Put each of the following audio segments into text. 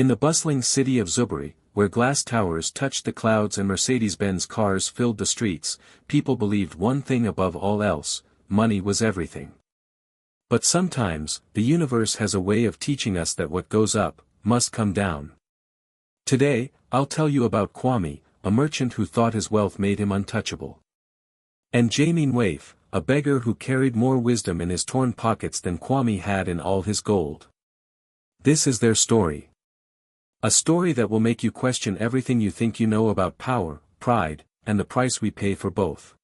In the bustling city of Zubri, where glass towers touched the clouds and Mercedes-Benz cars filled the streets, people believed one thing above all else: money was everything. But sometimes, the universe has a way of teaching us that what goes up, must come down. Today, I'll tell you about Kwame, a merchant who thought his wealth made him untouchable. And Jamie Waif, a beggar who carried more wisdom in his torn pockets than Kwame had in all his gold. This is their story. A story that will make you question everything you think you know about power, pride, and the price we pay for both.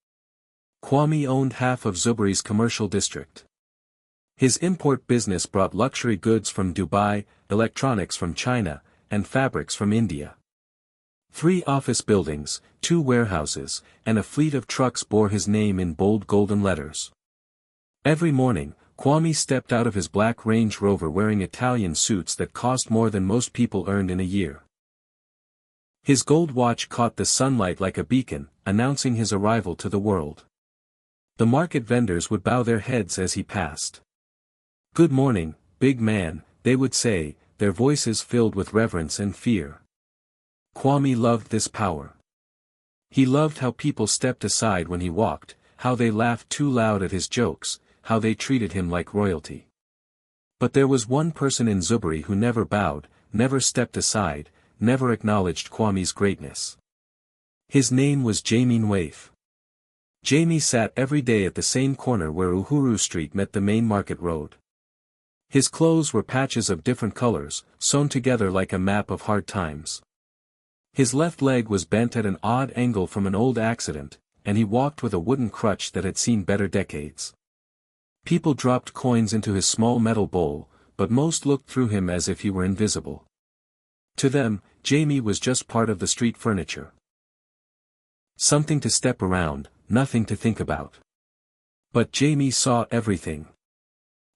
Kwame owned half of Zubri's commercial district. His import business brought luxury goods from Dubai, electronics from China, and fabrics from India. 3 office buildings, 2 warehouses, and a fleet of trucks bore his name in bold golden letters. Every morning, Kwame stepped out of his black Range Rover wearing Italian suits that cost more than most people earned in a year. His gold watch caught the sunlight like a beacon, announcing his arrival to the world. The market vendors would bow their heads as he passed. "Good morning, big man," they would say, their voices filled with reverence and fear. Kwame loved this power. He loved how people stepped aside when he walked, how they laughed too loud at his jokes, how they treated him like royalty. But there was one person in Zubri who never bowed, never stepped aside, never acknowledged Kwame's greatness. His name was Jamie Waif. Jamie sat every day at the same corner where Uhuru Street met the main market road. His clothes were patches of different colors, sewn together like a map of hard times. His left leg was bent at an odd angle from an old accident, and he walked with a wooden crutch that had seen better decades. People dropped coins into his small metal bowl, but most looked through him as if he were invisible. To them, Jamie was just part of the street furniture. Something to step around, nothing to think about. But Jamie saw everything.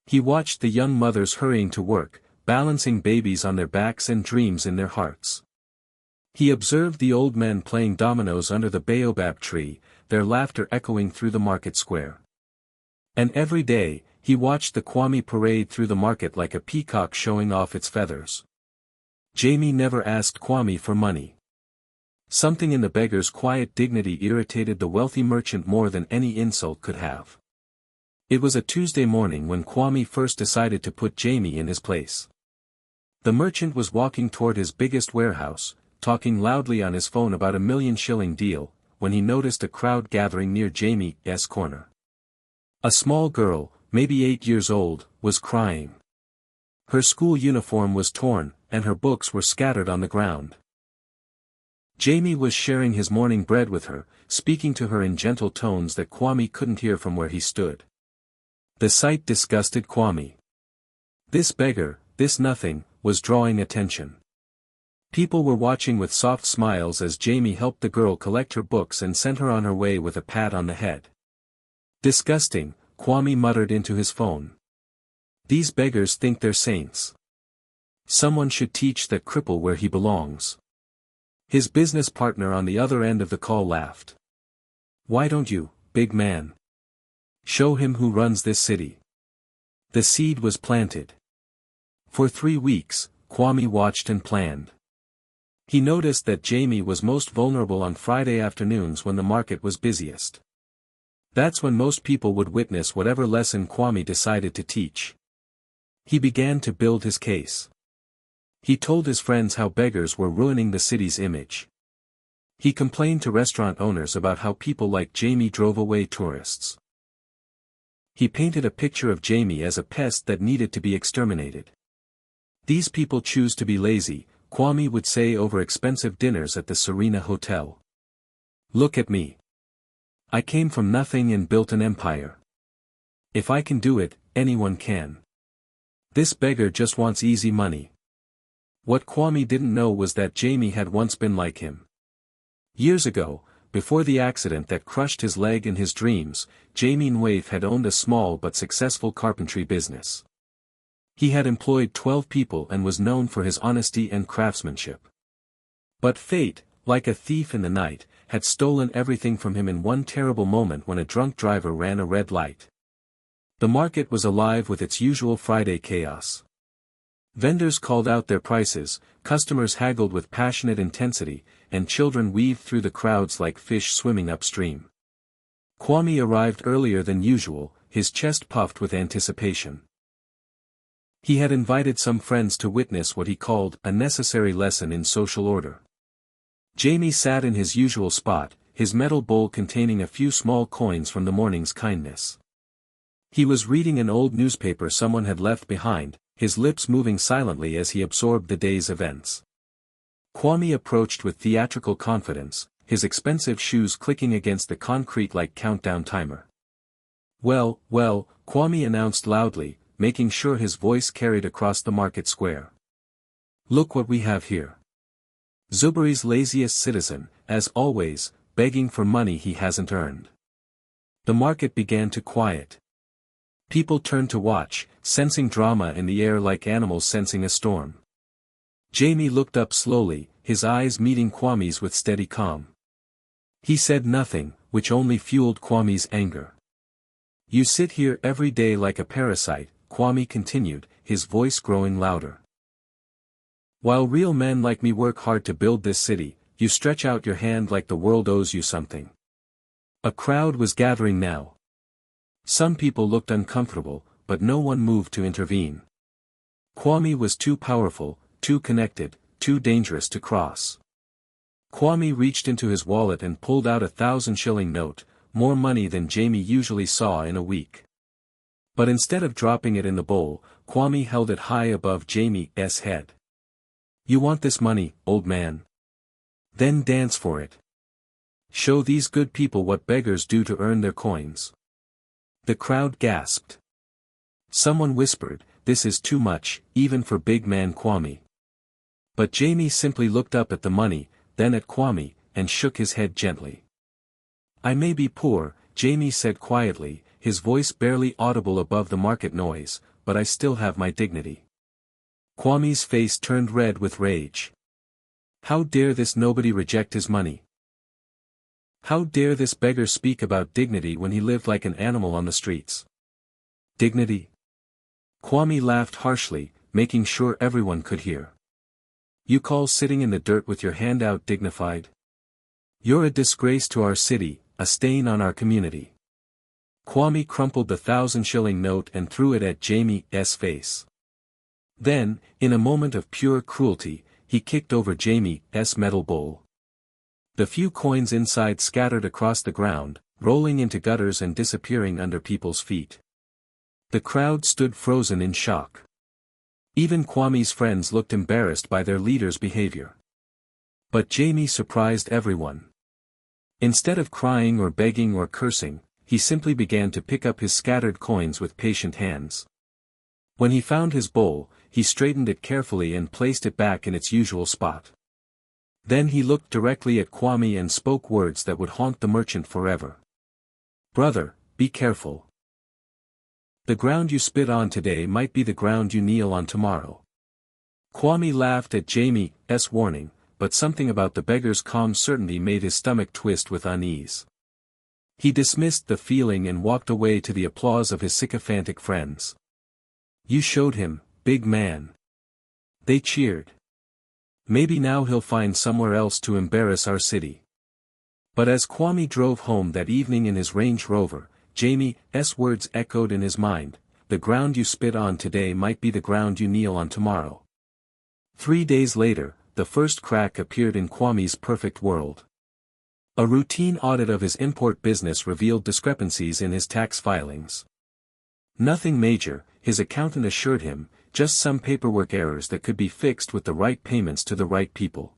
He watched the young mothers hurrying to work, balancing babies on their backs and dreams in their hearts. He observed the old men playing dominoes under the baobab tree, their laughter echoing through the market square. And every day, he watched the Kwame parade through the market like a peacock showing off its feathers. Jamie never asked Kwame for money. Something in the beggar's quiet dignity irritated the wealthy merchant more than any insult could have. It was a Tuesday morning when Kwame first decided to put Jamie in his place. The merchant was walking toward his biggest warehouse, talking loudly on his phone about a $1,000,000 deal, when he noticed a crowd gathering near Jamie's corner. A small girl, maybe 8 years old, was crying. Her school uniform was torn, and her books were scattered on the ground. Jamie was sharing his morning bread with her, speaking to her in gentle tones that Kwame couldn't hear from where he stood. The sight disgusted Kwame. This beggar, this nothing, was drawing attention. People were watching with soft smiles as Jamie helped the girl collect her books and sent her on her way with a pat on the head. Disgusting, Kwame muttered into his phone. These beggars think they're saints. Someone should teach that cripple where he belongs. His business partner on the other end of the call laughed. Why don't you, big man? Show him who runs this city. The seed was planted. For 3 weeks, Kwame watched and planned. He noticed that Jamie was most vulnerable on Friday afternoons when the market was busiest. That's when most people would witness whatever lesson Kwame decided to teach. He began to build his case. He told his friends how beggars were ruining the city's image. He complained to restaurant owners about how people like Jamie drove away tourists. He painted a picture of Jamie as a pest that needed to be exterminated. These people choose to be lazy, Kwame would say over expensive dinners at the Serena Hotel. Look at me. I came from nothing and built an empire. If I can do it, anyone can. This beggar just wants easy money. What Kwame didn't know was that Jamie had once been like him. Years ago, before the accident that crushed his leg in his dreams, Jamie Waif had owned a small but successful carpentry business. He had employed 12 people and was known for his honesty and craftsmanship. But fate, like a thief in the night, had stolen everything from him in one terrible moment when a drunk driver ran a red light. The market was alive with its usual Friday chaos. Vendors called out their prices, customers haggled with passionate intensity, and children weaved through the crowds like fish swimming upstream. Kwame arrived earlier than usual, his chest puffed with anticipation. He had invited some friends to witness what he called a necessary lesson in social order. Jamie sat in his usual spot, his metal bowl containing a few small coins from the morning's kindness. He was reading an old newspaper someone had left behind, his lips moving silently as he absorbed the day's events. Kwame approached with theatrical confidence, his expensive shoes clicking against the concrete like countdown timer. Well, Kwame announced loudly, making sure his voice carried across the market square. Look what we have here. Zubary's laziest citizen, as always, begging for money he hasn't earned. The market began to quiet. People turned to watch, sensing drama in the air like animals sensing a storm. Jamie looked up slowly, his eyes meeting Kwame's with steady calm. He said nothing, which only fueled Kwame's anger. You sit here every day like a parasite, Kwame continued, his voice growing louder. While real men like me work hard to build this city, you stretch out your hand like the world owes you something. A crowd was gathering now. Some people looked uncomfortable, but no one moved to intervene. Kwame was too powerful, too connected, too dangerous to cross. Kwame reached into his wallet and pulled out a 1,000-shilling note, more money than Jamie usually saw in a week. But instead of dropping it in the bowl, Kwame held it high above Jamie's head. You want this money, old man? Then dance for it. Show these good people what beggars do to earn their coins. The crowd gasped. Someone whispered, this is too much, even for big man Kwame. But Jamie simply looked up at the money, then at Kwame, and shook his head gently. I may be poor, Jamie said quietly, his voice barely audible above the market noise, but I still have my dignity. Kwame's face turned red with rage. How dare this nobody reject his money? How dare this beggar speak about dignity when he lived like an animal on the streets? Dignity? Kwame laughed harshly, making sure everyone could hear. You call sitting in the dirt with your hand out dignified? You're a disgrace to our city, a stain on our community. Kwame crumpled the 1,000-shilling note and threw it at Jamie's face. Then, in a moment of pure cruelty, he kicked over Jamie's metal bowl. The few coins inside scattered across the ground, rolling into gutters and disappearing under people's feet. The crowd stood frozen in shock. Even Kwame's friends looked embarrassed by their leader's behavior. But Jamie surprised everyone. Instead of crying or begging or cursing, he simply began to pick up his scattered coins with patient hands. When he found his bowl, he straightened it carefully and placed it back in its usual spot. Then he looked directly at Kwame and spoke words that would haunt the merchant forever. Brother, be careful. The ground you spit on today might be the ground you kneel on tomorrow. Kwame laughed at Jamie's warning, but something about the beggar's calm certainty made his stomach twist with unease. He dismissed the feeling and walked away to the applause of his sycophantic friends. You showed him, big man. They cheered. Maybe now he'll find somewhere else to embarrass our city. But as Kwame drove home that evening in his Range Rover, Jamie's words echoed in his mind, the ground you spit on today might be the ground you kneel on tomorrow. 3 days later, the first crack appeared in Kwame's perfect world. A routine audit of his import business revealed discrepancies in his tax filings. Nothing major, his accountant assured him, just some paperwork errors that could be fixed with the right payments to the right people.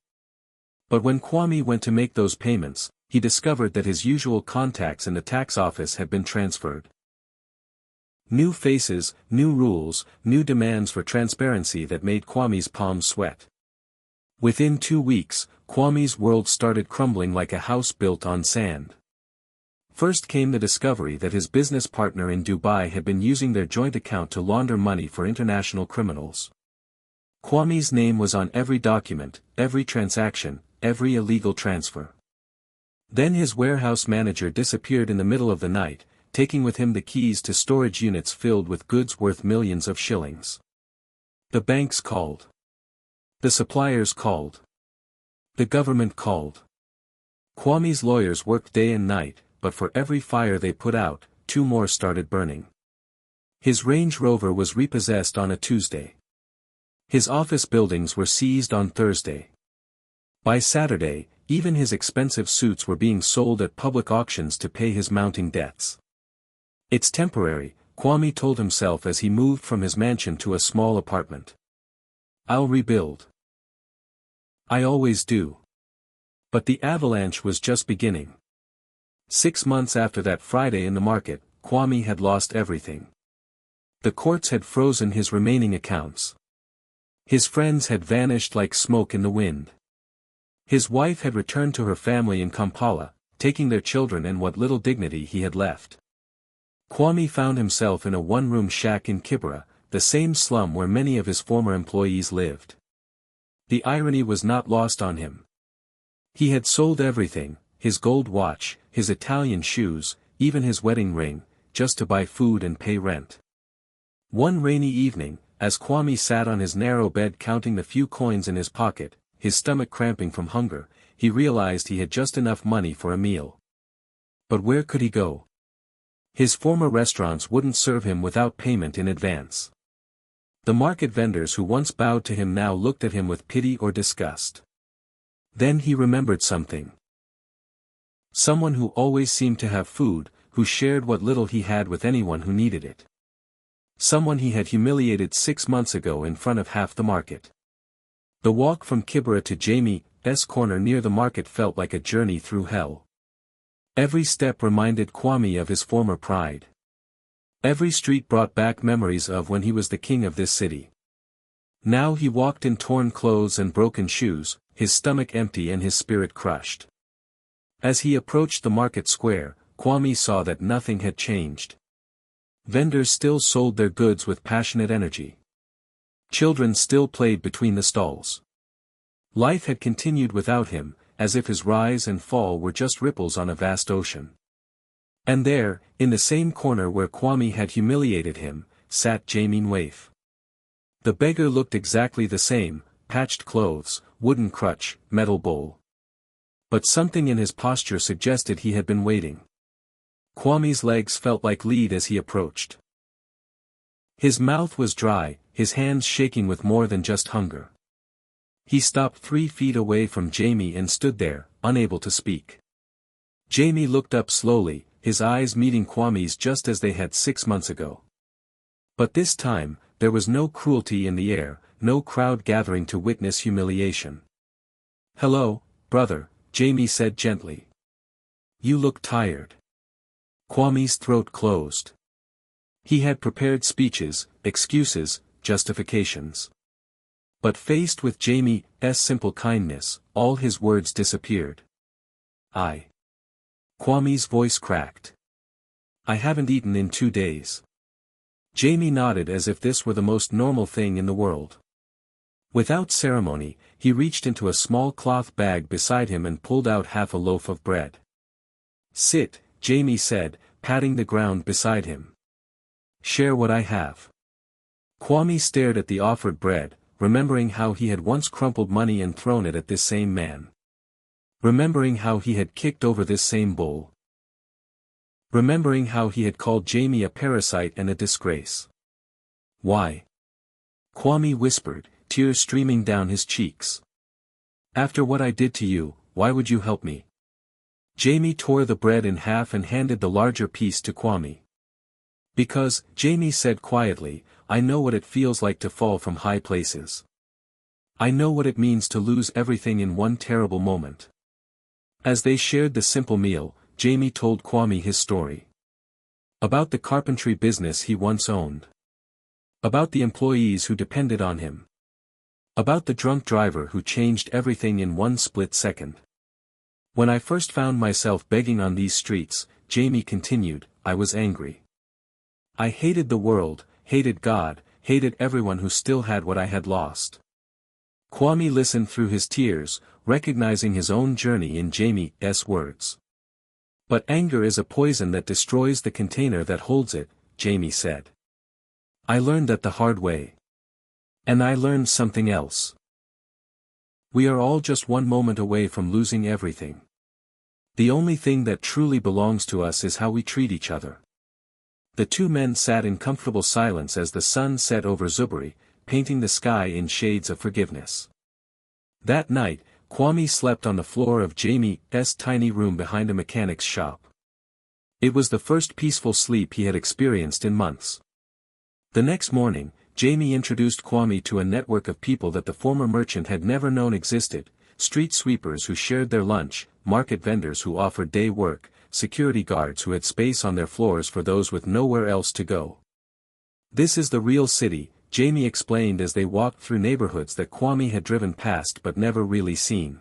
But when Kwame went to make those payments, he discovered that his usual contacts in the tax office had been transferred. New faces, new rules, new demands for transparency that made Kwame's palms sweat. Within 2 weeks, Kwame's world started crumbling like a house built on sand. First came the discovery that his business partner in Dubai had been using their joint account to launder money for international criminals. Kwame's name was on every document, every transaction, every illegal transfer. Then his warehouse manager disappeared in the middle of the night, taking with him the keys to storage units filled with goods worth millions of shillings. The banks called. The suppliers called. The government called. Kwame's lawyers worked day and night, but for every fire they put out, 2 more started burning. His Range Rover was repossessed on a Tuesday. His office buildings were seized on Thursday. By Saturday, even his expensive suits were being sold at public auctions to pay his mounting debts. It's temporary, Kwame told himself as he moved from his mansion to a small apartment. I'll rebuild. I always do. But the avalanche was just beginning. 6 months after that Friday in the market, Kwame had lost everything. The courts had frozen his remaining accounts. His friends had vanished like smoke in the wind. His wife had returned to her family in Kampala, taking their children and what little dignity he had left. Kwame found himself in a one-room shack in Kibera, the same slum where many of his former employees lived. The irony was not lost on him. He had sold everything, his gold watch, his Italian shoes, even his wedding ring, just to buy food and pay rent. One rainy evening, as Kwame sat on his narrow bed counting the few coins in his pocket, his stomach cramping from hunger, he realized he had just enough money for a meal. But where could he go? His former restaurants wouldn't serve him without payment in advance. The market vendors who once bowed to him now looked at him with pity or disgust. Then he remembered something. Someone who always seemed to have food, who shared what little he had with anyone who needed it. Someone he had humiliated 6 months ago in front of half the market. The walk from Kibera to Jamie's corner near the market felt like a journey through hell. Every step reminded Kwame of his former pride. Every street brought back memories of when he was the king of this city. Now he walked in torn clothes and broken shoes, his stomach empty and his spirit crushed. As he approached the market square, Kwame saw that nothing had changed. Vendors still sold their goods with passionate energy. Children still played between the stalls. Life had continued without him, as if his rise and fall were just ripples on a vast ocean. And there, in the same corner where Kwame had humiliated him, sat Jamie Waif. The beggar looked exactly the same, patched clothes, wooden crutch, metal bowl. But something in his posture suggested he had been waiting. Kwame's legs felt like lead as he approached. His mouth was dry, his hands shaking with more than just hunger. He stopped 3 feet away from Jamie and stood there, unable to speak. Jamie looked up slowly, his eyes meeting Kwame's just as they had 6 months ago. But this time, there was no cruelty in the air, no crowd gathering to witness humiliation. "Hello, brother," Jamie said gently. "You look tired." Kwame's throat closed. He had prepared speeches, excuses, justifications. But faced with Jamie's simple kindness, all his words disappeared. Kwame's voice cracked. "I haven't eaten in 2 days." Jamie nodded as if this were the most normal thing in the world. Without ceremony, he reached into a small cloth bag beside him and pulled out half a loaf of bread. "Sit," Jamie said, patting the ground beside him. "Share what I have." Kwame stared at the offered bread, remembering how he had once crumpled money and thrown it at this same man. Remembering how he had kicked over this same bowl. Remembering how he had called Jamie a parasite and a disgrace. "Why?" Kwame whispered, tears streaming down his cheeks. "After what I did to you, why would you help me?" Jamie tore the bread in half and handed the larger piece to Kwame. "Because," Jamie said quietly, "I know what it feels like to fall from high places. I know what it means to lose everything in one terrible moment." As they shared the simple meal, Jamie told Kwame his story. About the carpentry business he once owned. About the employees who depended on him. About the drunk driver who changed everything in one split second. "When I first found myself begging on these streets," Jamie continued, "I was angry. I hated the world, hated God, hated everyone who still had what I had lost." Kwame listened through his tears, recognizing his own journey in Jamie's words. "But anger is a poison that destroys the container that holds it," Jamie said. "I learned that the hard way. And I learned something else. We are all just one moment away from losing everything. The only thing that truly belongs to us is how we treat each other. The two men sat in comfortable silence as the sun set over Zubri, painting the sky in shades of forgiveness. That night, Kwame slept on the floor of Jamie's tiny room behind a mechanic's shop. It was the first peaceful sleep he had experienced in months. The next morning, Jamie introduced Kwame to a network of people that the former merchant had never known existed: street sweepers who shared their lunch, market vendors who offered day work, security guards who had space on their floors for those with nowhere else to go. "This is the real city," Jamie explained as they walked through neighborhoods that Kwame had driven past but never really seen.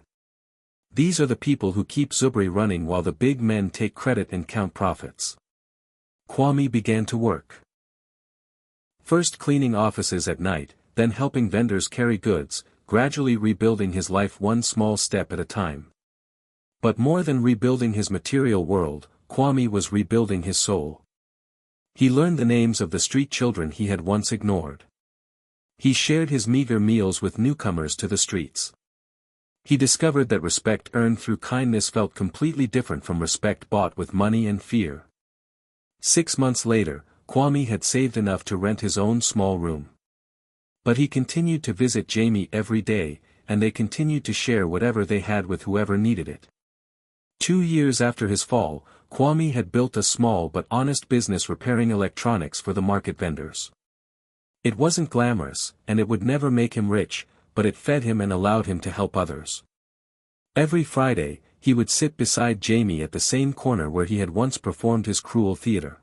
"These are the people who keep Zubri running while the big men take credit and count profits." Kwame began to work. First cleaning offices at night, then helping vendors carry goods, gradually rebuilding his life one small step at a time. But more than rebuilding his material world, Kwame was rebuilding his soul. He learned the names of the street children he had once ignored. He shared his meager meals with newcomers to the streets. He discovered that respect earned through kindness felt completely different from respect bought with money and fear. 6 months later, Kwame had saved enough to rent his own small room. But he continued to visit Jamie every day, and they continued to share whatever they had with whoever needed it. 2 years after his fall, Kwame had built a small but honest business repairing electronics for the market vendors. It wasn't glamorous, and it would never make him rich, but it fed him and allowed him to help others. Every Friday, he would sit beside Jamie at the same corner where he had once performed his cruel theater.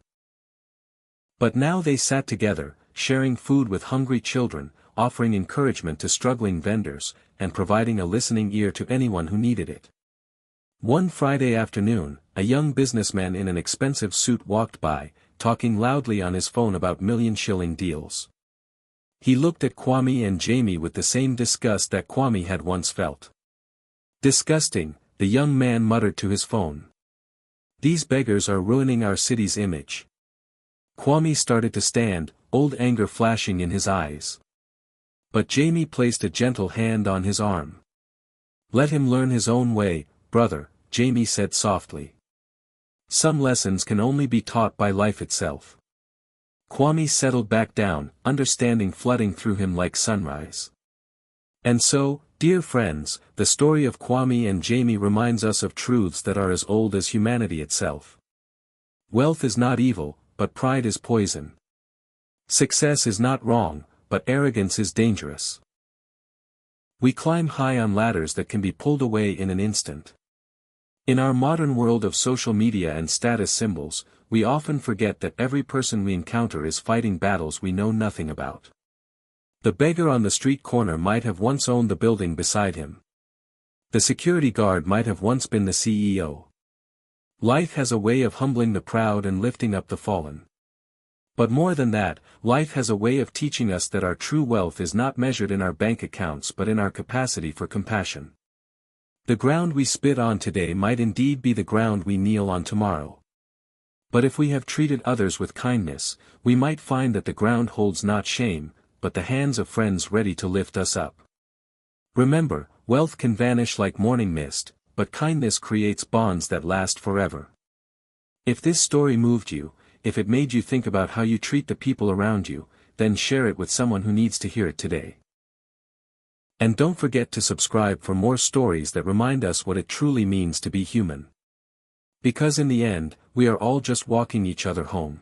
But now they sat together, sharing food with hungry children, offering encouragement to struggling vendors, and providing a listening ear to anyone who needed it. One Friday afternoon, a young businessman in an expensive suit walked by, talking loudly on his phone about million-shilling deals. He looked at Kwame and Jamie with the same disgust that Kwame had once felt. "Disgusting," the young man muttered to his phone. "These beggars are ruining our city's image." Kwame started to stand, old anger flashing in his eyes. But Jamie placed a gentle hand on his arm. "Let him learn his own way, brother," Jamie said softly. "Some lessons can only be taught by life itself." Kwame settled back down, understanding flooding through him like sunrise. And so, dear friends, the story of Kwame and Jamie reminds us of truths that are as old as humanity itself. Wealth is not evil, but pride is poison. Success is not wrong, but arrogance is dangerous. We climb high on ladders that can be pulled away in an instant. In our modern world of social media and status symbols, we often forget that every person we encounter is fighting battles we know nothing about. The beggar on the street corner might have once owned the building beside him. The security guard might have once been the CEO. Life has a way of humbling the proud and lifting up the fallen. But more than that, life has a way of teaching us that our true wealth is not measured in our bank accounts but in our capacity for compassion. The ground we spit on today might indeed be the ground we kneel on tomorrow. But if we have treated others with kindness, we might find that the ground holds not shame, but the hands of friends ready to lift us up. Remember, wealth can vanish like morning mist, but kindness creates bonds that last forever. If this story moved you, if it made you think about how you treat the people around you, then share it with someone who needs to hear it today. And don't forget to subscribe for more stories that remind us what it truly means to be human. Because in the end, we are all just walking each other home.